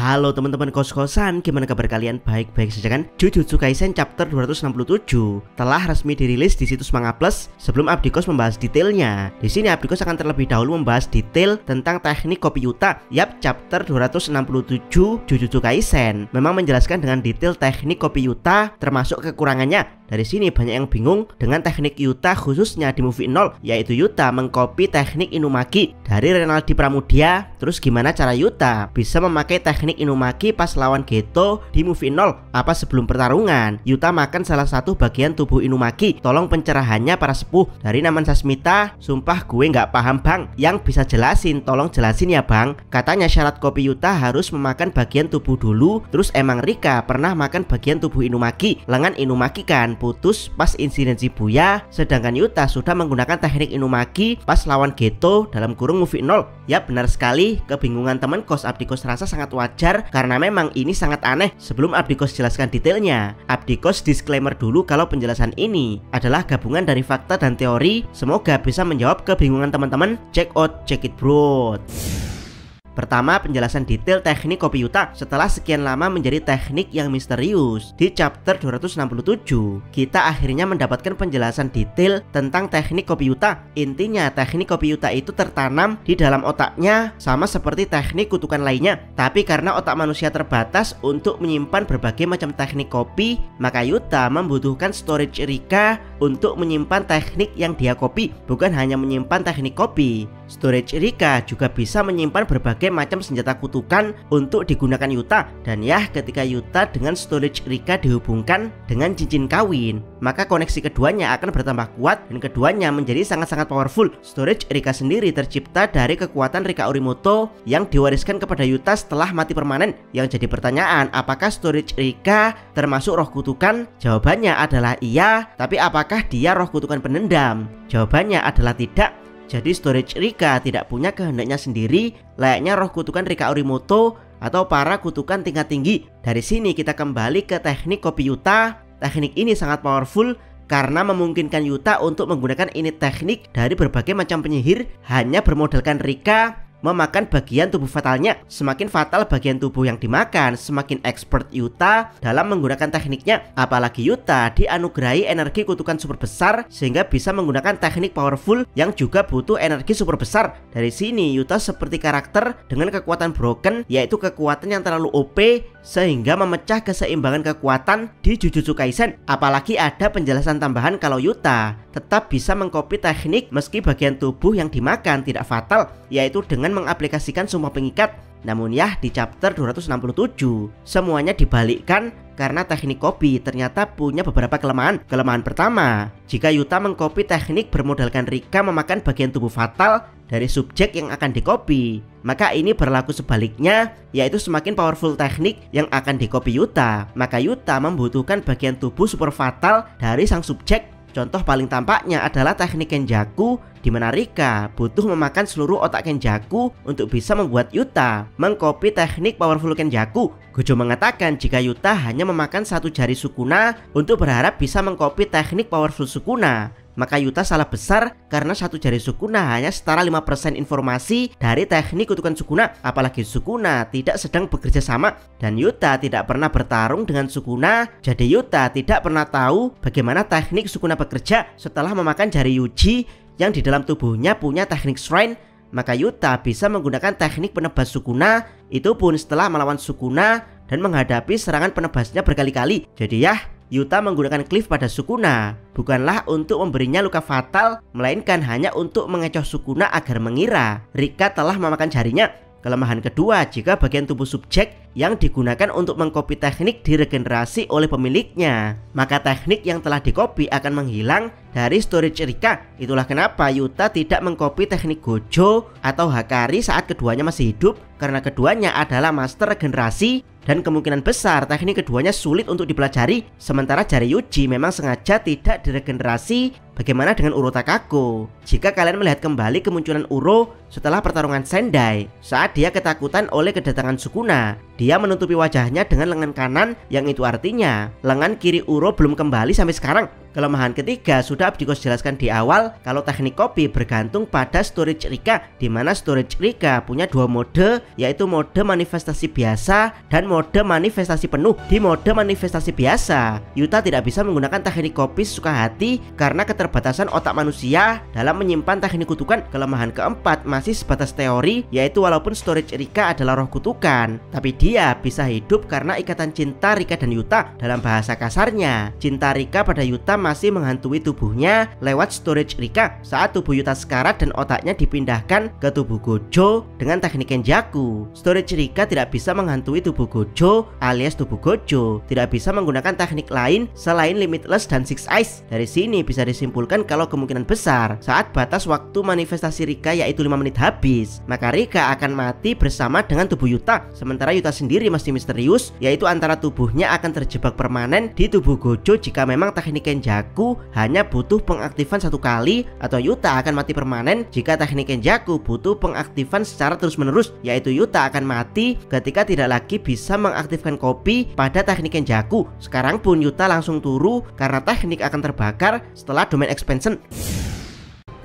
Halo teman-teman kos-kosan, gimana kabar kalian? Baik-baik saja kan? Jujutsu Kaisen chapter 267 telah resmi dirilis di situs Manga Plus. Sebelum Abdikos membahas detailnya, di sini Abdikos akan terlebih dahulu membahas detail tentang teknik Kopi Yuta. Yap, chapter 267 Jujutsu Kaisen memang menjelaskan dengan detail teknik Kopi Yuta termasuk kekurangannya. Dari sini banyak yang bingung dengan teknik Yuta khususnya di movie 0, yaitu Yuta mengcopy teknik Inumaki dari Renaldi Pramudia. Terus gimana cara Yuta bisa memakai teknik Inumaki pas lawan Geto di movie 0? Apa sebelum pertarungan Yuta makan salah satu bagian tubuh Inumaki? Tolong pencerahannya para sepuh. Dari Naman Sasmita, sumpah gue nggak paham bang. Yang bisa jelasin, tolong jelasin ya bang. Katanya syarat Kopi Yuta harus memakan bagian tubuh dulu. Terus emang Rika pernah makan bagian tubuh Inumaki? Lengan Inumaki kan putus pas insiden Shibuya, sedangkan Yuta sudah menggunakan teknik Inumaki pas lawan Geto dalam kurung movie 0. Ya benar sekali, kebingungan teman kos Abdikos rasa sangat wajar karena memang ini sangat aneh. Sebelum Abdikos jelaskan detailnya, Abdikos disclaimer dulu kalau penjelasan ini adalah gabungan dari fakta dan teori. Semoga bisa menjawab kebingungan teman-teman. Check it bro. Pertama, penjelasan detail teknik Kopi Yuta setelah sekian lama menjadi teknik yang misterius. Di chapter 267, kita akhirnya mendapatkan penjelasan detail tentang teknik Kopi Yuta. Intinya, teknik Kopi Yuta itu tertanam di dalam otaknya sama seperti teknik kutukan lainnya. Tapi karena otak manusia terbatas untuk menyimpan berbagai macam teknik kopi, maka Yuta membutuhkan storage Rika untuk menyimpan teknik yang dia copy. Bukan hanya menyimpan teknik kopi, storage Rika juga bisa menyimpan berbagai macam senjata kutukan untuk digunakan Yuta. Dan ya, ketika Yuta dengan storage Rika dihubungkan dengan cincin kawin, maka koneksi keduanya akan bertambah kuat dan keduanya menjadi sangat-sangat powerful. Storage Rika sendiri tercipta dari kekuatan Rika Orimoto yang diwariskan kepada Yuta setelah mati permanen. Yang jadi pertanyaan, apakah storage Rika termasuk roh kutukan? Jawabannya adalah iya, tapi apakah dia roh kutukan penendam? Jawabannya adalah tidak. Jadi storage Rika tidak punya kehendaknya sendiri, layaknya roh kutukan Rika Orimoto atau para kutukan tingkat tinggi. Dari sini kita kembali ke teknik Kopi Yuta. Teknik ini sangat powerful karena memungkinkan Yuta untuk menggunakan ini teknik dari berbagai macam penyihir hanya bermodalkan Rika memakan bagian tubuh fatalnya. Semakin fatal bagian tubuh yang dimakan, semakin expert Yuta dalam menggunakan tekniknya. Apalagi Yuta dianugerahi energi kutukan super besar sehingga bisa menggunakan teknik powerful yang juga butuh energi super besar. Dari sini Yuta seperti karakter dengan kekuatan broken, yaitu kekuatan yang terlalu OP sehingga memecah keseimbangan kekuatan di Jujutsu Kaisen. Apalagi ada penjelasan tambahan kalau Yuta tetap bisa mengcopy teknik meski bagian tubuh yang dimakan tidak fatal, yaitu dengan mengaplikasikan sumpah pengikat. Namun ya, di chapter 267 semuanya dibalikkan karena teknik copy ternyata punya beberapa kelemahan. Kelemahan pertama, jika Yuta mengcopy teknik bermodalkan Rika memakan bagian tubuh fatal dari subjek yang akan di-copy, maka ini berlaku sebaliknya, yaitu semakin powerful teknik yang akan di-copy Yuta, maka Yuta membutuhkan bagian tubuh super fatal dari sang subjek. Contoh paling tampaknya adalah teknik Kenjaku, di mana Rika butuh memakan seluruh otak Kenjaku untuk bisa membuat Yuta mengcopy teknik powerful Kenjaku. Gojo mengatakan jika Yuta hanya memakan satu jari Sukuna untuk berharap bisa mengcopy teknik powerful Sukuna, maka Yuta salah besar karena satu jari Sukuna hanya setara 5% informasi dari teknik kutukan Sukuna. Apalagi Sukuna tidak sedang bekerja sama dan Yuta tidak pernah bertarung dengan Sukuna. Jadi Yuta tidak pernah tahu bagaimana teknik Sukuna bekerja. Setelah memakan jari Yuji yang di dalam tubuhnya punya teknik Shrine, maka Yuta bisa menggunakan teknik penebas Sukuna, itu pun setelah melawan Sukuna dan menghadapi serangan penebasnya berkali-kali. Jadi ya, Yuta menggunakan cliff pada Sukuna bukanlah untuk memberinya luka fatal, melainkan hanya untuk mengecoh Sukuna agar mengira Rika telah memakan jarinya. Kelemahan kedua, jika bagian tubuh subjek yang digunakan untuk mengcopy teknik diregenerasi oleh pemiliknya, maka teknik yang telah dicopy akan menghilang dari storage Rika. Itulah kenapa Yuta tidak mengcopy teknik Gojo atau Hakari saat keduanya masih hidup, karena keduanya adalah master regenerasi dan kemungkinan besar teknik keduanya sulit untuk dipelajari. Sementara jari Yuji memang sengaja tidak diregenerasi Bagaimana dengan Uro Takako? Jika kalian melihat kembali kemunculan Uro setelah pertarungan Sendai, saat dia ketakutan oleh kedatangan Sukuna, dia menutupi wajahnya dengan lengan kanan, yang itu artinya lengan kiri Uro belum kembali sampai sekarang. Kelemahan ketiga sudah Abdikos jelaskan di awal kalau teknik kopi bergantung pada storage Rika, di mana storage Rika punya dua mode, yaitu mode manifestasi biasa dan mode manifestasi penuh. Di mode manifestasi biasa, Yuta tidak bisa menggunakan teknik kopi sesuka hati karena keterbatasan otak manusia dalam menyimpan teknik kutukan. Kelemahan keempat masih sebatas teori, yaitu walaupun storage Rika adalah roh kutukan, tapi dia bisa hidup karena ikatan cinta Rika dan Yuta. Dalam bahasa kasarnya, cinta Rika pada Yuta masih menghantui tubuhnya lewat storage Rika saat tubuh Yuta sekarat dan otaknya dipindahkan ke tubuh Gojo dengan teknik Kenjaku. Storage Rika tidak bisa menghantui tubuh Gojo alias tubuh Gojo, tidak bisa menggunakan teknik lain selain Limitless dan Six Eyes. Dari sini bisa disimpulkan kalau kemungkinan besar saat batas waktu manifestasi Rika yaitu 5 menit habis, maka Rika akan mati bersama dengan tubuh Yuta. Sementara Yuta sendiri masih misterius, yaitu antara tubuhnya akan terjebak permanen di tubuh Gojo jika memang teknik Kenjaku hanya butuh pengaktifan satu kali, atau Yuta akan mati permanen jika teknik Kenjaku butuh pengaktifan secara terus-menerus, yaitu Yuta akan mati ketika tidak lagi bisa mengaktifkan kopi pada teknik Kenjaku. Sekarang pun Yuta langsung turu karena teknik akan terbakar setelah domain expansion.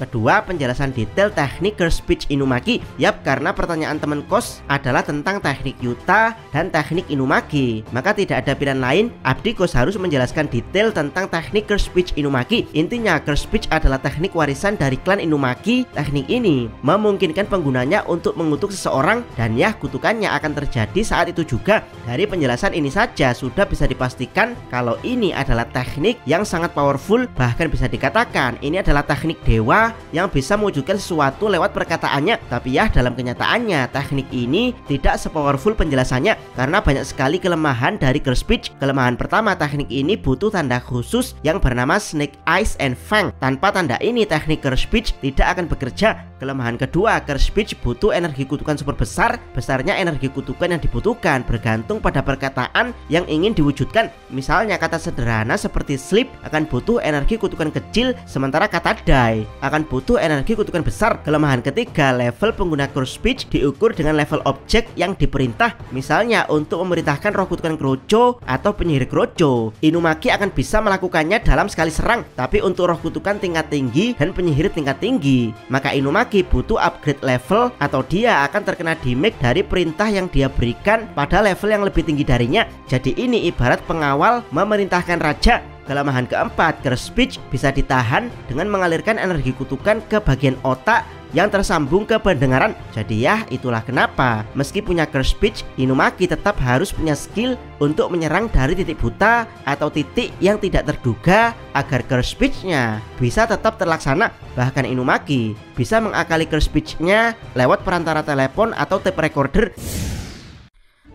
Kedua, penjelasan detail teknik Curse Speech Inumaki. Yap, karena pertanyaan teman kos adalah tentang teknik Yuta dan teknik Inumaki, maka tidak ada pilihan lain, Abdikos harus menjelaskan detail tentang teknik Curse Speech Inumaki. Intinya, Curse Speech adalah teknik warisan dari klan Inumaki. Teknik ini memungkinkan penggunanya untuk mengutuk seseorang, dan ya, kutukannya akan terjadi saat itu juga. Dari penjelasan ini saja sudah bisa dipastikan kalau ini adalah teknik yang sangat powerful, bahkan bisa dikatakan ini adalah teknik dewa yang bisa mewujudkan sesuatu lewat perkataannya. Tapi ya, dalam kenyataannya teknik ini tidak sepowerful penjelasannya karena banyak sekali kelemahan dari Curse Speech. Kelemahan pertama, teknik ini butuh tanda khusus yang bernama Snake Eyes and Fang. Tanpa tanda ini teknik Curse Speech tidak akan bekerja. Kelemahan kedua, Curse Speech butuh energi kutukan super besar. Besarnya energi kutukan yang dibutuhkan bergantung pada perkataan yang ingin diwujudkan. Misalnya kata sederhana seperti sleep akan butuh energi kutukan kecil, sementara kata die akan butuh energi kutukan besar. Kelemahan ketiga, level pengguna Curse Speech diukur dengan level objek yang diperintah. Misalnya untuk memerintahkan roh kutukan Grojo atau penyihir Grojo, Inumaki akan bisa melakukannya dalam sekali serang. Tapi untuk roh kutukan tingkat tinggi dan penyihir tingkat tinggi, maka Inumaki butuh upgrade level atau dia akan terkena damage dari perintah yang dia berikan pada level yang lebih tinggi darinya. Jadi ini ibarat pengawal memerintahkan raja. Kelemahan keempat, Curse Speech bisa ditahan dengan mengalirkan energi kutukan ke bagian otak yang tersambung ke pendengaran. Jadi ya, itulah kenapa meski punya Curse Speech, Inumaki tetap harus punya skill untuk menyerang dari titik buta atau titik yang tidak terduga agar Curse Speech-nya bisa tetap terlaksana. Bahkan Inumaki bisa mengakali Curse Speech-nya lewat perantara telepon atau tape recorder.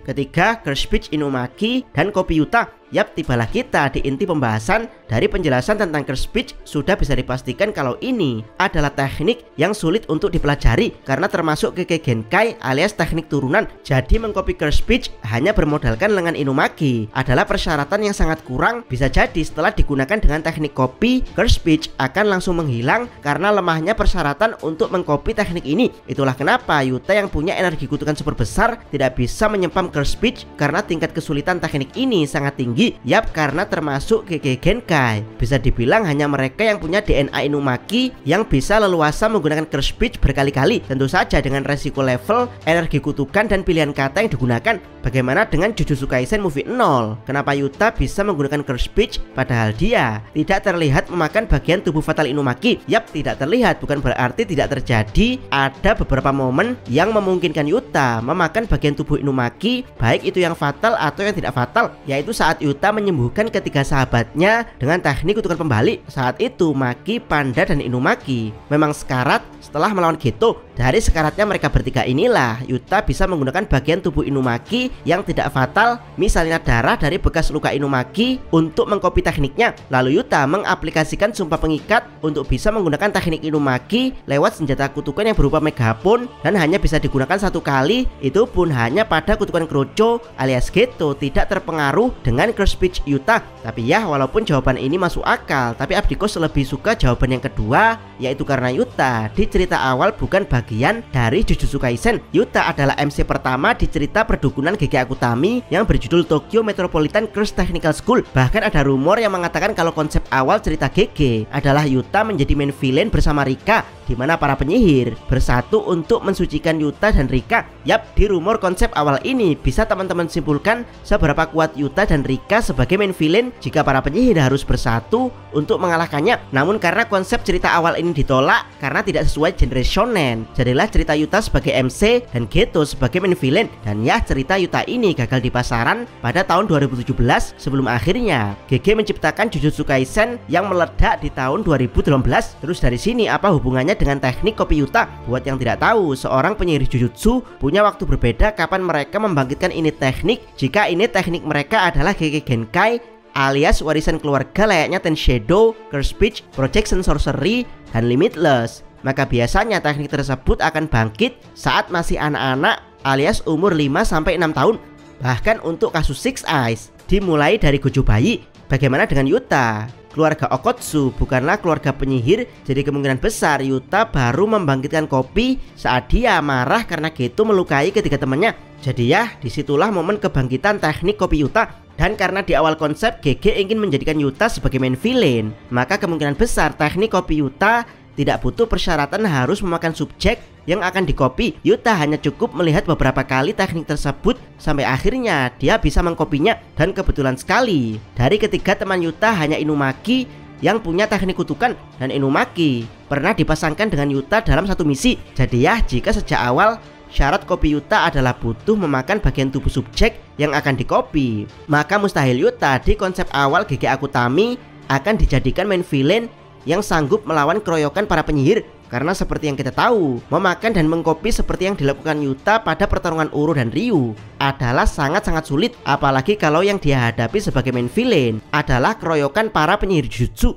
Ketiga, Curse Speech Inumaki dan kopi Yuta. Yap, tibalah kita di inti pembahasan. Dari penjelasan tentang Curse Speech sudah bisa dipastikan kalau ini adalah teknik yang sulit untuk dipelajari karena termasuk Kekkei Genkai alias teknik turunan. Jadi mengcopy Curse Speech hanya bermodalkan lengan Inumaki adalah persyaratan yang sangat kurang. Bisa jadi setelah digunakan dengan teknik copy, Curse Speech akan langsung menghilang karena lemahnya persyaratan untuk mengcopy teknik ini. Itulah kenapa Yuta yang punya energi kutukan super besar tidak bisa menyempam Curse Speech karena tingkat kesulitan teknik ini sangat tinggi. Yap, karena termasuk Kekkei Genkai. Bisa dibilang hanya mereka yang punya DNA Inumaki yang bisa leluasa menggunakan Curse Speech berkali-kali. Tentu saja dengan resiko level, energi kutukan, dan pilihan kata yang digunakan. Bagaimana dengan Jujutsu Kaisen Movie 0? Kenapa Yuta bisa menggunakan Curse Speech padahal dia tidak terlihat memakan bagian tubuh fatal Inumaki? Yap, tidak terlihat bukan berarti tidak terjadi. Ada beberapa momen yang memungkinkan Yuta memakan bagian tubuh Inumaki, baik itu yang fatal atau yang tidak fatal, yaitu saat Yuta menyembuhkan ketiga sahabatnya dengan teknik kutukan pembalik. Saat itu Maki, Panda, dan Inumaki memang sekarat setelah melawan Geto. Dari sekaratnya mereka bertiga inilah Yuta bisa menggunakan bagian tubuh Inumaki yang tidak fatal, misalnya darah dari bekas luka Inumaki, untuk mengcopy tekniknya. Lalu Yuta mengaplikasikan sumpah pengikat untuk bisa menggunakan teknik Inumaki lewat senjata kutukan yang berupa megapon dan hanya bisa digunakan satu kali, itu pun hanya pada kutukan Krocho alias Geto, tidak terpengaruh dengan curse speech Yuta. Tapi ya, walaupun jawaban ini masuk akal, tapi Abdikos lebih suka jawaban yang kedua, yaitu karena Yuta di cerita awal bukan bagian dari Jujutsu Kaisen. Yuta adalah MC pertama di cerita perdukunan GG Akutami yang berjudul Tokyo Metropolitan Curse Technical School. Bahkan ada rumor yang mengatakan kalau konsep awal cerita GG adalah Yuta menjadi main villain bersama Rika, di mana para penyihir bersatu untuk mensucikan Yuta dan Rika. Yap, di rumor konsep awal ini bisa teman-teman simpulkan seberapa kuat Yuta dan Rika sebagai main villain jika para penyihir harus bersatu untuk mengalahkannya. Namun karena konsep cerita awal ini ditolak karena tidak sesuai genre shonen, jadilah cerita Yuta sebagai MC dan Geto sebagai main villain. Dan ya, cerita Yuta ini gagal di pasaran pada tahun 2017 sebelum akhirnya GG menciptakan Jujutsu Kaisen yang meledak di tahun 2018. Terus dari sini apa hubungannya dengan teknik copy Yuta? Buat yang tidak tahu, seorang penyihir Jujutsu punya waktu berbeda kapan mereka membangkitkan ini teknik. Jika ini teknik mereka adalah GG Genkai alias warisan keluarga layaknya Ten Shadow, Curse Speech, Projection Sorcery, dan Limitless, maka biasanya teknik tersebut akan bangkit saat masih anak-anak alias umur 5-6 tahun. Bahkan untuk kasus Six Eyes dimulai dari Gojo bayi. Bagaimana dengan Yuta? Keluarga Okotsu bukanlah keluarga penyihir, jadi kemungkinan besar Yuta baru membangkitkan kopi saat dia marah karena Geto melukai ketiga temannya. Jadi ya, disitulah momen kebangkitan teknik kopi Yuta. Dan karena di awal konsep GG ingin menjadikan Yuta sebagai main villain, maka kemungkinan besar teknik kopi Yuta tidak butuh persyaratan harus memakan subjek yang akan dikopi. Yuta hanya cukup melihat beberapa kali teknik tersebut sampai akhirnya dia bisa mengkopinya. Dan kebetulan sekali dari ketiga teman Yuta hanya Inumaki yang punya teknik kutukan, dan Inumaki pernah dipasangkan dengan Yuta dalam satu misi. Jadi ya, jika sejak awal syarat kopi Yuta adalah butuh memakan bagian tubuh subjek yang akan dikopi, maka mustahil Yuta di konsep awal GG Akutami akan dijadikan main villain yang sanggup melawan keroyokan para penyihir. Karena seperti yang kita tahu, memakan dan mengkopi seperti yang dilakukan Yuta pada pertarungan Uro dan Ryu adalah sangat-sangat sulit. Apalagi kalau yang dia hadapi sebagai main villain adalah keroyokan para penyihir Jutsu.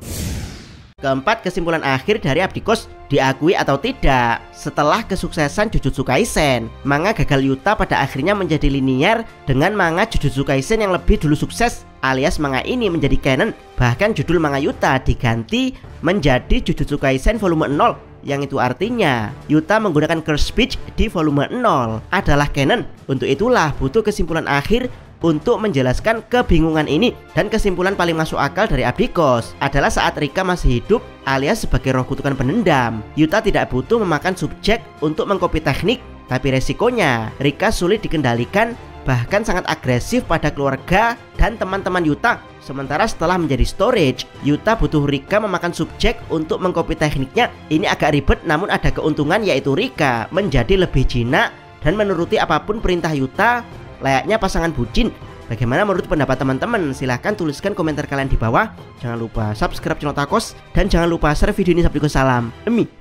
Keempat, kesimpulan akhir dari Abdikos, diakui atau tidak, setelah kesuksesan Jujutsu Kaisen, manga gagal Yuta pada akhirnya menjadi linier dengan manga Jujutsu Kaisen yang lebih dulu sukses, alias manga ini menjadi canon. Bahkan judul manga Yuta diganti menjadi Jujutsu Kaisen volume 0, yang itu artinya Yuta menggunakan curse speech di volume 0 adalah canon. Untuk itulah butuh kesimpulan akhir untuk menjelaskan kebingungan ini. Dan kesimpulan paling masuk akal dari Abdikos adalah saat Rika masih hidup alias sebagai roh kutukan penendam, Yuta tidak butuh memakan subjek untuk mengkopi teknik. Tapi resikonya Rika sulit dikendalikan, bahkan sangat agresif pada keluarga dan teman-teman Yuta. Sementara setelah menjadi storage, Yuta butuh Rika memakan subjek untuk mengkopi tekniknya. Ini agak ribet, namun ada keuntungan, yaitu Rika menjadi lebih jinak dan menuruti apapun perintah Yuta layaknya pasangan bucin. Bagaimana menurut pendapat teman-teman? Silahkan tuliskan komentar kalian di bawah. Jangan lupa subscribe channel Takos dan jangan lupa share video ini sampai ke salam. Emi.